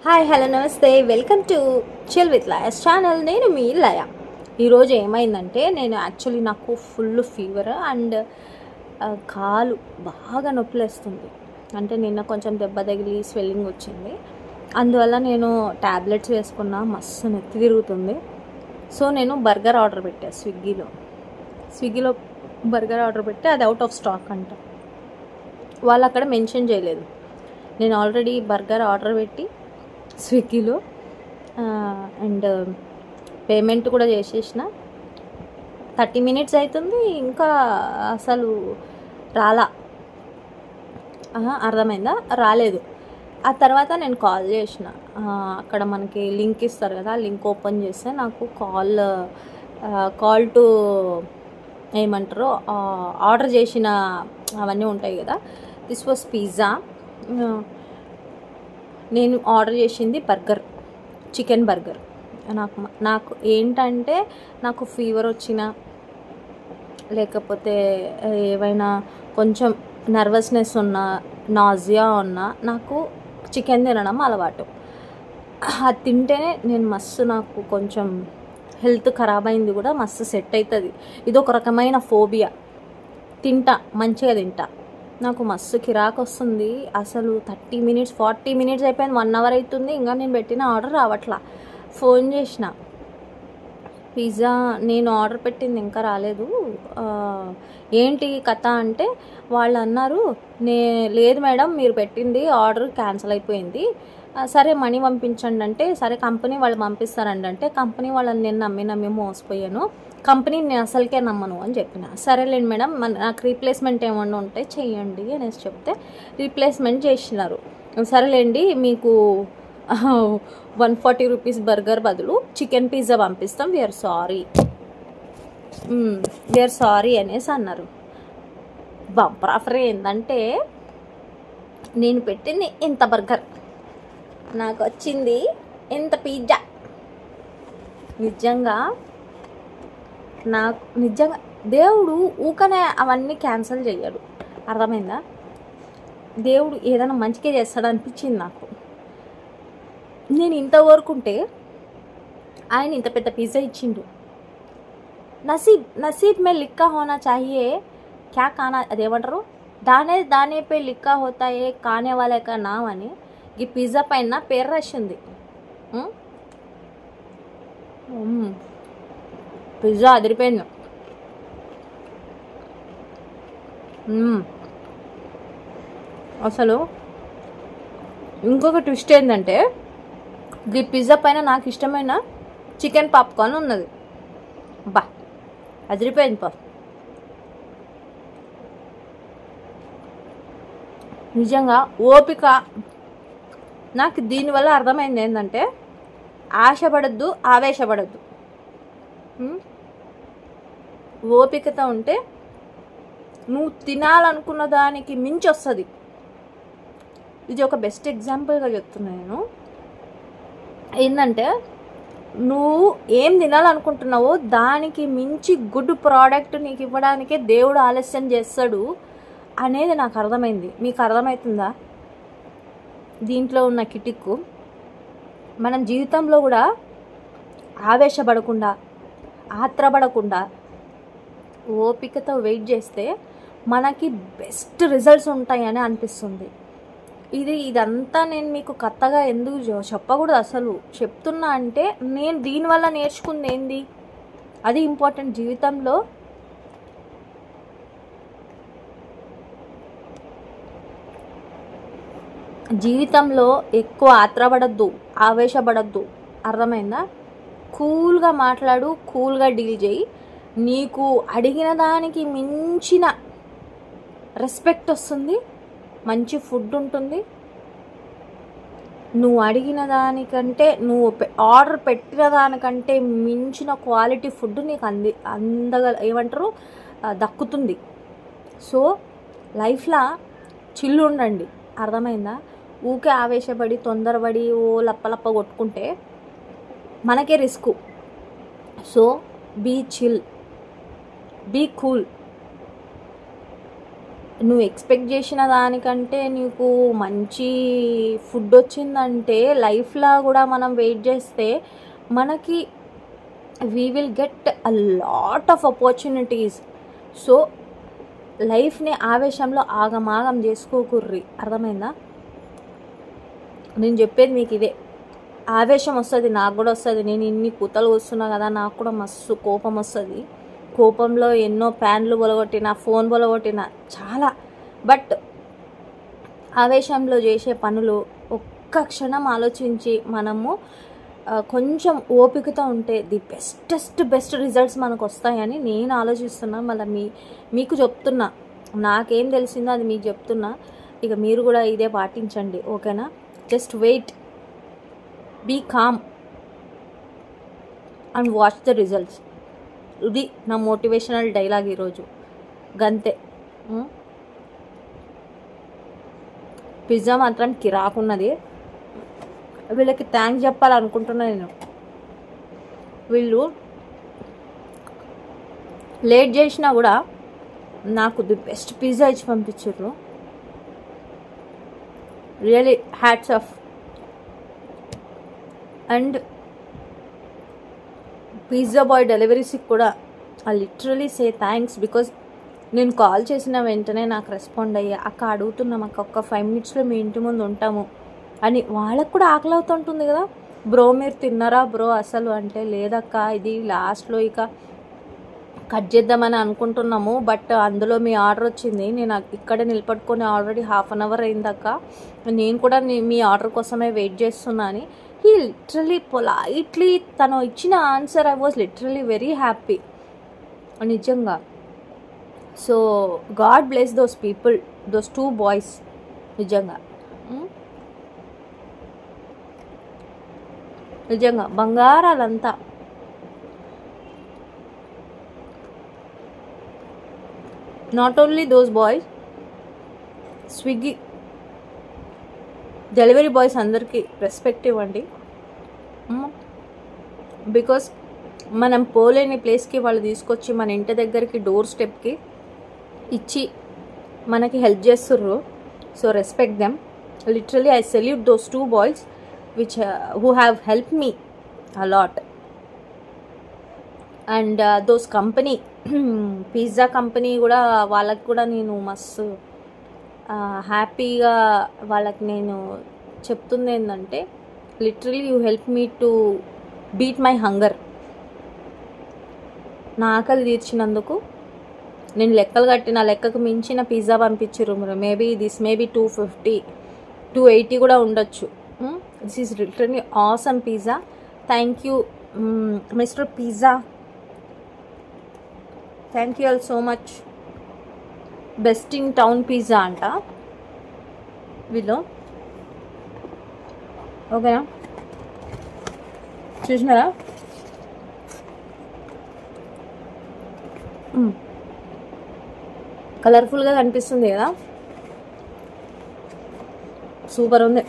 Hi hello నమస్తే welcome to chill with Laya's channel. నేను మీ లయ. ఈరోజు ఏమైందంటే నేను యాక్చువల్లీ నాకు ఫుల్ ఫీవర్ అండ్ కాలు బాగా నొప్పిలేస్తుంది. అంటే నిన్న కొంచెం దెబ్బ తగిలి స్వెల్లింగ్ వచ్చింది. అందువల్ల నేను ట్యాబ్లెట్స్ వేసుకున్నా, మస్తు నెత్తి తిరుగుతుంది. సో నేను బర్గర్ ఆర్డర్ పెట్టాను స్విగ్గీలో బర్గర్ ఆర్డర్ పెట్టి అది అవుట్ ఆఫ్ స్టాక్ అంట. వాళ్ళు అక్కడ మెన్షన్ చేయలేదు. నేను ఆల్రెడీ బర్గర్ ఆర్డర్ పెట్టి స్విగ్గీలో అండ్ పేమెంట్ కూడా చేసేసిన. 30 minutes అవుతుంది, ఇంకా అసలు రాలా. అర్థమైందా? రాలేదు. ఆ తర్వాత నేను కాల్ చేసిన. అక్కడ మనకి లింక్ ఇస్తారు కదా, లింక్ ఓపెన్ చేస్తే నాకు కాల్ టు ఏమంటారు ఆర్డర్ చేసిన అవన్నీ ఉంటాయి కదా. This was pizza. నేను ఆర్డర్ చేసింది బర్గర్, చికెన్ బర్గర్. నాకు ఏంటంటే నాకు ఫీవర్ వచ్చినా లేకపోతే ఏవైనా కొంచెం నర్వస్నెస్ ఉన్నా, నాజియా ఉన్నా నాకు చికెన్ తినడం అలవాటు. అది తింటేనే నేను మస్తు, నాకు కొంచెం హెల్త్ ఖరాబ్ అయింది కూడా మస్తు సెట్ అవుతుంది. ఇది ఒక రకమైన ఫోబియా. మంచిగా తింటా. నాకు మస్తు కిరాకు వస్తుంది అసలు. 30 minutes 40 minutes అయిపోయింది, 1 hour అవుతుంది, ఇంకా నేను పెట్టిన ఆర్డర్ రావట్లా. ఫోన్ చేసిన, పిజ్జా నేను ఆర్డర్ పెట్టింది ఇంకా రాలేదు, ఏంటి కథ అంటే వాళ్ళు అన్నారు, లేదు మేడం మీరు పెట్టింది ఆర్డర్ క్యాన్సిల్ అయిపోయింది, సరే మనీ పంపించండి అంటే, సరే కంపెనీ వాళ్ళు పంపిస్తారండి అంటే, కంపెనీ వాళ్ళని నేను నమ్మి మోసపోయాను, కంపెనీని నేను అసలుకే నమ్మను అని చెప్పిన. సరేలేండి మేడం, నాకు రీప్లేస్మెంట్ ఏమన్నా ఉంటే చెయ్యండి అనేసి చెప్తే రీప్లేస్మెంట్ చేసినారు. సరేలేండి మీకు 140 rupees బర్గర్ బదులు చికెన్ పిజ్జా పంపిస్తాం, వీఆర్ సారీ అనేసి అన్నారు. బంపర్ ఆఫర్ ఏంటంటే నేను పెట్టింది ఇంత బర్గర్, నాకు వచ్చింది ఇంత పిజ్జా. నిజంగా దేవుడు ఊకనే అవన్నీ క్యాన్సిల్ చెయ్యడు. అర్థమైందా? దేవుడు ఏదైనా మంచిగా చేస్తాడు అనిపించింది నాకు. నేను ఇంత కోరుకుంటే ఆయన ఇంత పెద్ద పిజ్జా ఇచ్చిండు. నసీబ్ మే లిక్కా హోనా చాహియే క్యా కానా, అదేమంటారు, దానే పే లిక్కా హోతాయే కానే వాలే కా నామ్ అని ఈ పిజ్జా పైన పేరు రాసింది. పిజ్జా అదిరిపోయింది. అసలు ఇంకొక ట్విస్ట్ ఏంటంటే ఈ పిజ్జా పైన నాకు ఇష్టమైన చికెన్ పాప్కార్న్ ఉన్నది. బా అదిరిపోయింది నిజంగా. ఓపిక. నాకు దీనివల్ల అర్థమైంది ఏంటంటే ఆశపడద్దు, ఆవేశపడద్దు. ఓపికతో ఉంటే నువ్వు తినాలనుకున్న దానికి మించి వస్తుంది. ఇది ఒక బెస్ట్ ఎగ్జాంపుల్గా చెప్తున్నా నేను. ఏంటంటే నువ్వు ఏం తినాలనుకుంటున్నావో దానికి మించి గుడ్ ప్రోడక్ట్ నీకు ఇవ్వడానికే దేవుడు ఆలస్యం చేస్తాడు అనేది నాకు అర్థమైంది. మీకు అర్థమవుతుందా దీంట్లో ఉన్న కిటిక్కు? మనం జీవితంలో కూడా ఆవేశపడకుండా, ఆత్రపడకుండా ఓపికతో వెయిట్ చేస్తే మనకి బెస్ట్ రిజల్ట్స్ ఉంటాయని అనిపిస్తుంది. ఇదంతా నేను మీకు కొత్తగా ఎందుకు చెప్పకూడదు. అసలు చెప్తున్నా అంటే నేను దీనివల్ల నేర్చుకుంది ఏంది, అది ఇంపార్టెంట్. జీవితంలో ఎక్కువ ఆత్రపడద్దు, ఆవేశపడద్దు. అర్థమైందా? కూల్గా మాట్లాడు, కూల్గా డీల్ చేయి. నీకు అడిగిన దానికి మించిన రెస్పెక్ట్ వస్తుంది, మంచి ఫుడ్ ఉంటుంది. నువ్వు అడిగిన దానికంటే, నువ్వు ఆర్డర్ పెట్టిన దానికంటే మించిన క్వాలిటీ ఫుడ్ నీకు ఏమంటారు దక్కుతుంది. సో లైఫ్లో చిల్లు ఉండండి. అర్థమైందా? ఊకే ఆవేశపడి తొందరపడి లప్ప కొట్టుకుంటే మనకే risk. So be chill, be cool. నువ్వు ఎక్స్పెక్ట్ చేసిన దానికంటే నీకు మంచి ఫుడ్ వచ్చిందంటే లైఫ్లో కూడా మనం వెయిట్ చేస్తే మనకి we will get a lot of opportunities. So లైఫ్ని ఆవేశంలో ఆగమాగం చేసుకోకుర్రి, అర్థమైందా? నేను చెప్పేది మీకు ఇదే. ఆవేశం వస్తుంది, నాకు కూడా వస్తుంది. నేను ఇన్ని కూతలు వస్తున్నా కదా, నాకు కూడా మస్తు కోపం వస్తుంది. కోపంలో ఎన్నో ప్యాన్లు బొలగొట్టిన, ఫోన్ బొలగొట్టిన చాలా. బట్ ఆవేశంలో చేసే పనులు ఒక్క క్షణం ఆలోచించి మనము కొంచెం ఓపికతో ఉంటే ది బెస్ట్ రిజల్ట్స్ మనకు వస్తాయని నేను ఆలోచిస్తున్నా. మళ్ళీ మీకు చెప్తున్నా, నాకేం తెలిసిందో అది మీకు చెప్తున్నా. ఇక మీరు కూడా ఇదే పాటించండి, ఓకేనా? Just wait, be calm and watch the results. ఇది నా మోటివేషనల్ డైలాగ్ ఈరోజు. గంతే. పిజ్జా మాత్రం కిరాకున్నది. వీళ్ళకి థ్యాంక్స్ చెప్పాలనుకుంటున్నా నేను. వీళ్ళు లేట్ చేసినా కూడా నాకు ది బెస్ట్ పిజ్జా ఇచ్చి పంపించారు. Really hats off. And pizza boy డెలివరీస్కి కూడా I literally say thanks. Because నేను కాల్ చేసిన వెంటనే నాకు రెస్పాండ్ అయ్యా, అక్క అడుగుతున్నాం అక్క, ఒక్క 5 minutesలో మీ ఇంటి ముందు ఉంటాము అని. వాళ్ళకు కూడా ఆకలి అవుతుంటుంది కదా, బ్రో మీరు తిన్నారా బ్రో అసలు అంటే, లేదక్క ఇది లాస్ట్లో ఇక కట్ చేద్దామని అనుకుంటున్నాము, బట్ అందులో మీ ఆర్డర్ వచ్చింది, నేను ఇక్కడే నిలబడుకొని ఆల్రెడీ 1/2 hour అయిందక్క, నేను కూడా మీ ఆర్డర్ కోసమే వెయిట్ చేస్తున్నా అని. హీ లిటరలీ పొలైట్లీ తను ఇచ్చిన answer I was literally very happy నిజంగా. So God bless those people, those 2 boys నిజంగా. నిజంగా బంగారాలంతా. Not only those boys, Swiggy delivery boys అందరికీ రెస్పెక్ట్ ఇవ్వండి. బికాస్ మనం పోలేని ప్లేస్కి వాళ్ళు తీసుకొచ్చి మన ఇంటి దగ్గరికి డోర్ స్టెప్కి ఇచ్చి మనకి హెల్ప్ చేస్తుర్రు. So respect them. Literally I salute those 2 boys which who have helped me a lot. And those company, pizza company కూడా, వాళ్ళకి కూడా నేను మస్తు హ్యాపీగా వాళ్ళకి నేను చెప్తుంది ఏంటంటే, literally you help me to beat my hunger. నా ఆకలి తీర్చినందుకు నేను లెక్కలు కట్టిన లెక్కకు మించిన పిజ్జా పంపించారు. మేబీ దిస్ మేబీ 250, 280 కూడా ఉండొచ్చు. This is literally awesome pizza. Thank you mister pizza, thank you all so much. Best in town pizza అంట వీళ్ళు, ఓకేనా? చూసినారా? కలర్ఫుల్గా కనిపిస్తుంది కదా, సూపర్ ఉంది.